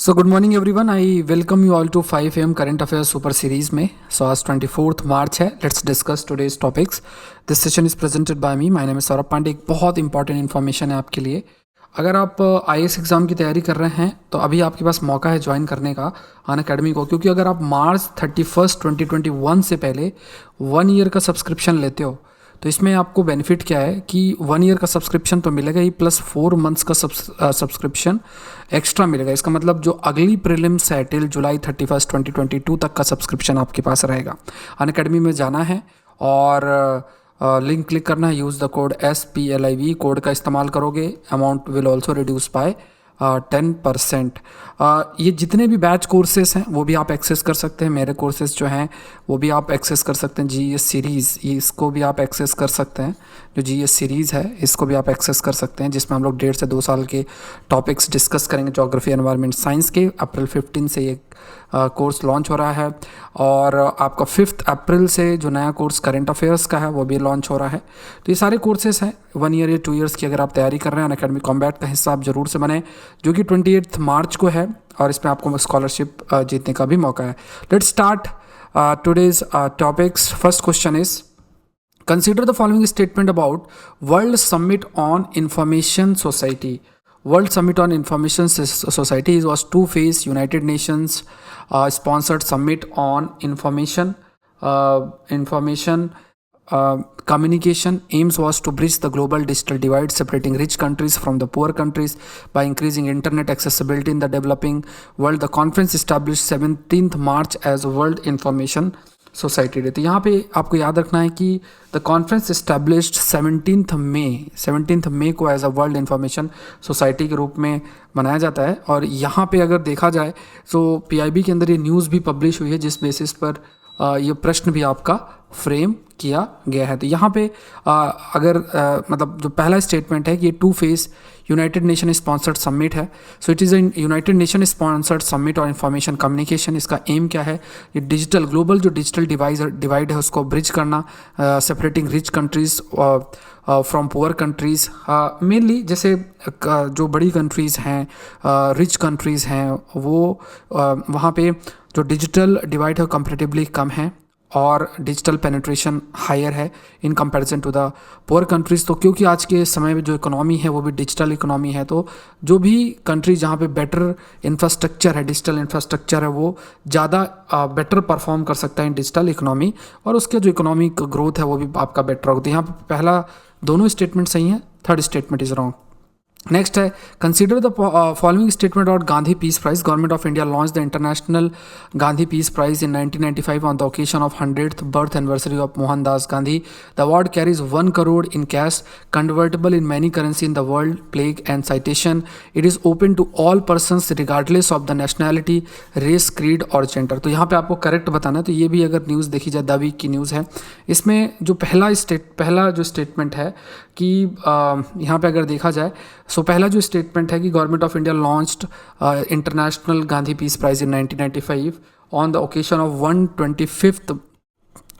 So good morning everyone. I welcome you all to 5 am current affairs super series में. So आज 24th मार्च है. Let's discuss today's topics. This session is presented by me. My name is Saurabh Pandey. एक बहुत important information है आपके लिए. अगर आप IAS एग्ज़ाम की तैयारी कर रहे हैं तो अभी आपके पास मौका है ज्वाइन करने का अनअकैडमी को, क्योंकि अगर आप मार्च 31 2021 से पहले 1 ईयर का सब्सक्रिप्शन लेते हो तो इसमें आपको बेनिफिट क्या है कि 1 ईयर का सब्सक्रिप्शन तो मिलेगा ही, प्लस 4 मंथ्स का सब्सक्रिप्शन एक्स्ट्रा मिलेगा. इसका मतलब जो अगली प्रीलिम्स है टिल जुलाई 31 2022 तक का सब्सक्रिप्शन आपके पास रहेगा. अनअकैडमी में जाना है और लिंक क्लिक करना है. Use the code SPLIV. Code का इस्तेमाल करोगे amount will also reduce by 10%. ये जितने भी बैच कोर्सेज हैं वो भी आप एक्सेस कर सकते हैं. मेरे कोर्सेज जो हैं वो भी आप एक्सेस कर सकते हैं. GS सीरीज़ इसको भी आप एक्सेस कर सकते हैं. जो GS सीरीज़ है इसको भी आप एक्सेस कर सकते हैं, जिसमें हम लोग 1.5 से 2 साल के टॉपिक्स डिस्कस करेंगे ज्योग्राफी एनवायरनमेंट साइंस के. अप्रैल 15 से ये कोर्स लॉन्च हो रहा है और आपका 5 अप्रैल से जो नया कोर्स करंट अफेयर्स का है वो भी लॉन्च हो रहा है. तो ये सारे कोर्सेज हैं 1 ईयर या 2 ईयर्स की. अगर आप तैयारी कर रहे हैं अनअकैडमी कॉम्बैट का हिस्सा आप जरूर से बने, जो कि 28 मार्च को है और इसमें आपको स्कॉलरशिप जीतने का भी मौका है. Let's start today's topics. First question is consider the following statement about World Summit on Information Society. World Summit on Information Society was two-phase United Nations sponsored summit on information communication. Aims was to bridge the global digital divide, separating rich countries from the poor countries by increasing internet accessibility in the developing world. The conference established 17th March as World Information society day. तो यहाँ पे आपको याद रखना है कि the conference established 17th मई को as a world information society के रूप में मनाया जाता है. और यहाँ पे अगर देखा जाए तो PIB के अंदर ये न्यूज़ भी पब्लिश हुई है जिस बेसिस पर ये प्रश्न भी आपका फ्रेम किया गया है. तो यहाँ पे अगर मतलब जो पहला स्टेटमेंट है कि ये 2-phase United nation sponsored summit है. So it is a United nation sponsored summit और इंफॉर्मेशन कम्युनिकेशन. इसका एम क्या है? ये डिजिटल ग्लोबल जो डिजिटल डिवाइड है उसको ब्रिज करना, separating rich countries from poor countries. Mainly जैसे जो बड़ी कंट्रीज़ हैं, रिच कंट्रीज़ हैं, वो वहाँ पे जो डिजिटल डिवाइड है कंपैरेटिवली कम है और डिजिटल पेनिट्रेशन हायर है in comparison to the poor countries. तो क्योंकि आज के समय में जो इकोनॉमी है वो भी डिजिटल इकोनॉमी है, तो जो भी कंट्री जहाँ पे बेटर इंफ्रास्ट्रक्चर है, डिजिटल इंफ्रास्ट्रक्चर है, वो ज़्यादा बेटर परफॉर्म कर सकता है इन डिजिटल इकोनॉमी और उसके जो इकोनॉमिक ग्रोथ है वो भी आपका बेटर होता है. यहाँ पे पहला दोनों स्टेटमेंट सही हैं, third statement is wrong. Next है consider the following statement about Gandhi peace prize. Government of India launch the international Gandhi peace prize in 1995 on the occasion of 100th birth anniversary of Mohandas Gandhi. The award carries 1 crore in cash convertible in many currency in the world, plaque and citation. It is open to all persons regardless of the nationality, race, creed और gender. तो यहाँ पे आपको correct बताना है. तो ये भी अगर न्यूज़ देखी जाए, द वीक की न्यूज़ है, इसमें जो पहला जो स्टेटमेंट है कि यहाँ पे अगर देखा जाए, सो पहला जो स्टेटमेंट है कि government of India launched international Gandhi peace prize in 1995 on the occasion of 125th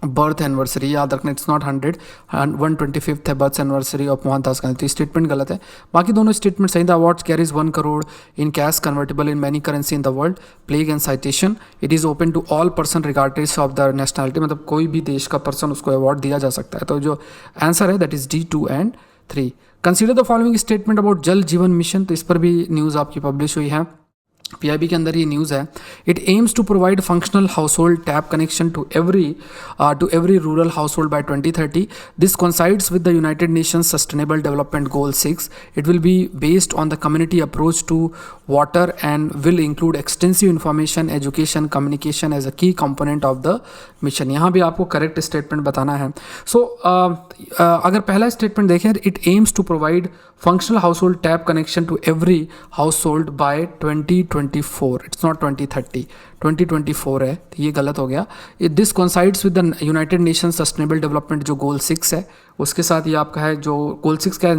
birth anniversary. याद रखना, इट्स नॉट 100, 125th है birth anniversary of Mohandas Gandhi. तो स्टेटमेंट गलत है, बाकी दोनों स्टेटमेंट सही. The awards carries 1 crore in cash convertible in many currency in the world, plaque and citation. It is open to all person regardless of the nationality. मतलब कोई भी देश का पर्सन उसको अवार्ड दिया जा सकता है. तो जो आंसर है that is D2 and 3. Consider the following statement about जल जीवन मिशन. तो इस पर भी न्यूज़ आपकी पब्लिश हुई है, PIB के अंदर ये न्यूज़ है. It aims to provide functional household tap connection to every rural household by 2030. This coincides with the United Nations sustainable development goal 6. It will be based on the community approach to water and will include extensive information, education, communication as a key component of the mission. यहाँ भी आपको correct statement बताना है. सो अगर पहला statement देखें, it aims to provide functional household tap connection to every household by 2024. It's not 2030, 2024 है, तो ये गलत हो गया. This coincides with the United Nation sustainable development जो गोल 6 है उसके साथ ये आपका है जो गोल 6 का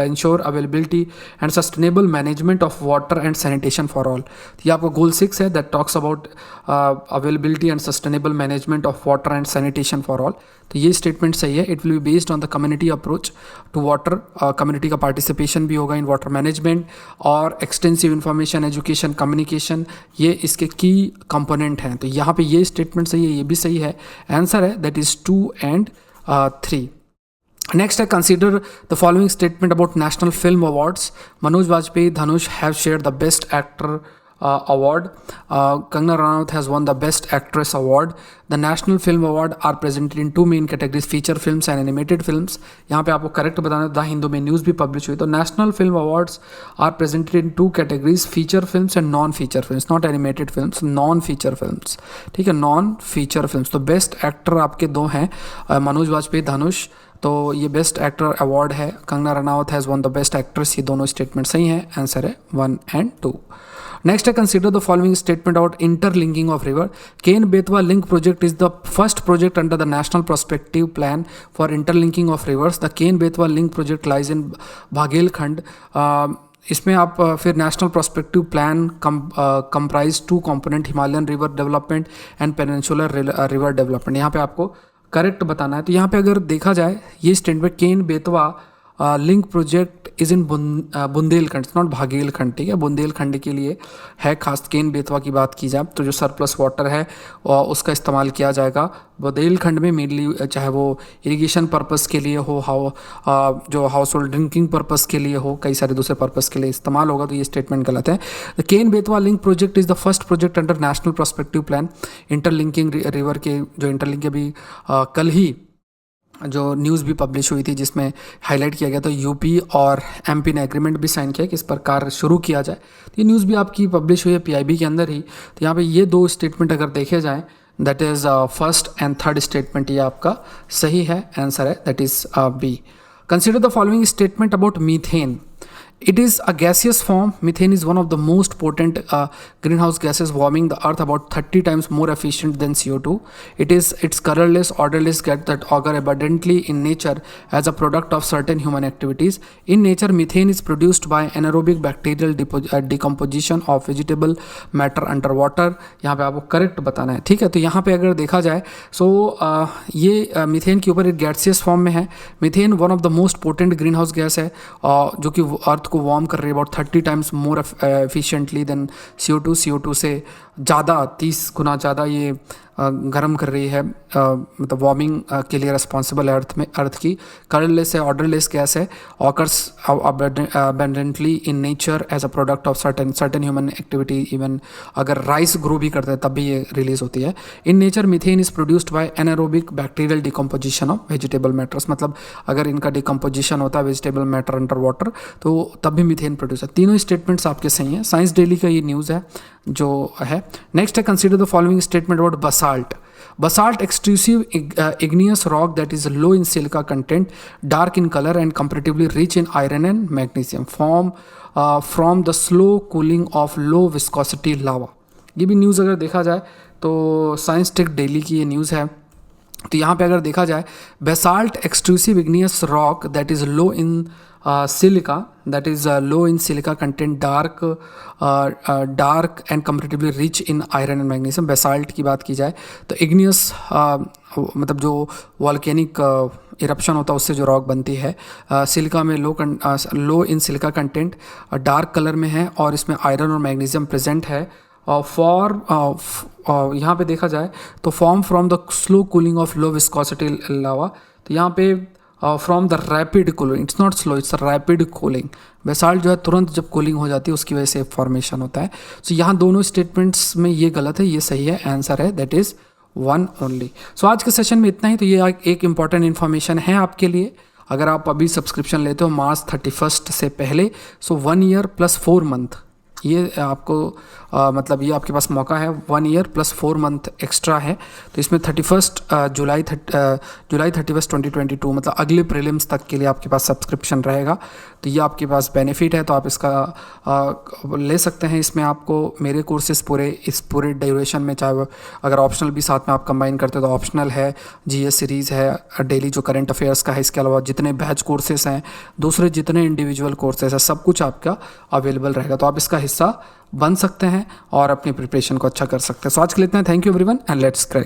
ensure availability and sustainable management of water and sanitation for all. ये आपका गोल 6 है that talks about availability and sustainable management of water and sanitation for all. तो ये स्टेटमेंट सही है। It will be based on the community approach to water, community का participation भी होगा इन वाटर मैनेजमेंट, और एक्सटेंसिव इंफॉर्मेशन, एजुकेशन, कम्युनिकेशन, ये इसके की कंपोनेंट हैं। तो यहाँ पे ये स्टेटमेंट सही है, ये भी सही है। आंसर है that is 2 and 3। Next, I consider the following statement about National Film Awards. Manoj Vajpayee, Dhanush have shared the Best Actor award. Kangana Ranaut has won the Best Actress award. The National Film Award are presented in two main categories: feature films and animated films. यहाँ पे आपको correct बताना, the Hindu में news भी publish हुई। तो national film awards are presented in two categories: feature films and non feature films, not animated films, non feature films. ठीक है, नॉन फीचर फिल्म्स। तो बेस्ट एक्टर आपके दो हैं, मनोज वाजपेयी, धनुष। तो ये बेस्ट एक्टर अवार्ड है। Kangana Ranaut has one the best actress. ये दोनों स्टेटमेंट सही हैं। आंसर है 1 and 2। Next, I consider the following statement about interlinking of river. Ken-Betwa Link project is the first project under the National Prospective Plan for interlinking of rivers. The Ken-Betwa Link project lies in Baghelkhand. इसमें आप फिर national prospective plan comprise two component: Himalayan river development and peninsular river development. यहाँ पे आपको correct बताना है। तो यहाँ पे अगर देखा जाए ये statement, Ken Betwa link project is in Bundelkhand, not Baghelkhand. ठीक है, बुंदेलखंड के लिए है खास। केन बेतवा की बात की जाए तो जो सरप्लस वाटर है उसका इस्तेमाल किया जाएगा बुंदेलखंड में, मेनली चाहे वो इरिगेशन पर्पस के लिए हो, जो हाउस होल्ड ड्रिंकिंग पर्पस के लिए हो, कई सारे दूसरे पर्पस के लिए इस्तेमाल होगा। तो ये स्टेटमेंट गलत है। The Ken Betwa link project is the first project under national prospective plan. Interlinking river के जो इंटरलिंक अभी कल ही जो न्यूज़ भी पब्लिश हुई थी जिसमें हाईलाइट किया गया, तो यूपी और एमपी ने एग्रीमेंट भी साइन किया कि इस पर कार्य शुरू किया जाए। तो ये न्यूज़ भी आपकी पब्लिश हुई है पीआईबी के अंदर ही। तो यहाँ पे ये दो स्टेटमेंट अगर देखे जाएँ, that is first and third statement ये आपका सही है। आंसर है that is B. Consider the following statement about methane. It is a gaseous form. Methane is one of the most potent greenhouse gases, warming the earth about 30 times more efficient than CO2. It's colorless, odorless gas that occur abundantly in nature as a product of certain human activities. In nature, methane is produced by anaerobic bacterial decomposition of vegetable matter underwater. यहाँ पे आपको correct बताना है। ठीक है, तो यहाँ पे अगर देखा जाए ये मीथेन के ऊपर एक गैसियस फॉर्म में है। Methane one of the most potent greenhouse gas है जो कि अर्थ को वार्म कर रही है about 30 times more efficiently than CO2। CO2 से ज़्यादा 30 गुना ज़्यादा ये गर्म कर रही है, मतलब वार्मिंग के लिए रिस्पॉन्सिबल है अर्थ की। कलरलेस है, ऑर्डरलेस गैस है, occurs abundantly in nature as a product of certain human activity. Even अगर राइस ग्रो भी करते हैं तब भी ये रिलीज होती है। In nature methane is produced by anaerobic bacterial decomposition of vegetable matters, मतलब अगर इनका डिकम्पोजिशन होता है वेजिटेबल मैटर अंडर वाटर तो तब भी मीथेन प्रोड्यूस है। तीनों स्टेटमेंट्स आपके सही हैं। साइंस डेली का ये न्यूज़ है जो है। नेक्स्ट है consider the following statement about basalt. Basalt, extrusive igneous rock that is low in silica content, dark in color and comparatively rich in iron and magnesium, form from the slow cooling of low viscosity lava. ये भी news अगर देखा जाए तो science tech daily की ये news है। तो यहाँ पे अगर देखा जाए basalt extrusive igneous rock that is low in silica, that is low in silica content, dark and comparatively rich in iron and magnesium. Basalt की बात की जाए तो इग्नियस मतलब जो वॉल्केनिक इरप्शन होता है उससे जो रॉक बनती है। सिलिका में low in silica content, dark colour में है और इसमें आयरन और मैग्नीशियम प्रेजेंट है। यहाँ पे देखा जाए तो form from the slow cooling of low viscosity lava. तो यहाँ पे from the rapid cooling, it's not slow, it's rapid cooling. Basalt जो है तुरंत जब कूलिंग हो जाती है उसकी वजह से फॉर्मेशन होता है। सो यहाँ दोनों स्टेटमेंट्स में ये गलत है, ये सही है। आंसर है दैट इज़ 1 ओनली। सो आज के सेशन में इतना ही। तो ये एक इंपॉर्टेंट इन्फॉर्मेशन है आपके लिए। अगर आप अभी सब्सक्रिप्शन लेते हो मार्च 31 से पहले, सो 1 ईयर + 4 मंथ ये आपको मतलब ये आपके पास मौका है, 1 ईयर प्लस 4 मंथ एक्स्ट्रा है। तो इसमें 31 जुलाई 31 2022 मतलब अगले प्रीलिम्स तक के लिए आपके पास सब्सक्रिप्शन रहेगा। तो ये आपके पास बेनिफिट है, तो आप इसका ले सकते हैं। इसमें आपको मेरे कोर्सेज इस पूरे ड्यूरेशन में, चाहे अगर ऑप्शनल भी साथ में आप कंबाइन करते हो तो ऑप्शनल है, जीएस सीरीज़ है, डेली जो करंट अफेयर्स का है, इसके अलावा जितने बैच कोर्सेज हैं, दूसरे जितने इंडिविजुअल कोर्सेज हैं, सब कुछ आपका अवेलेबल रहेगा। तो आप इसका हिस्सा बन सकते हैं और अपनी प्रिपरेशन को अच्छा कर सकते हैं। सो आज के लिए इतना, thank you everyone and let's crack.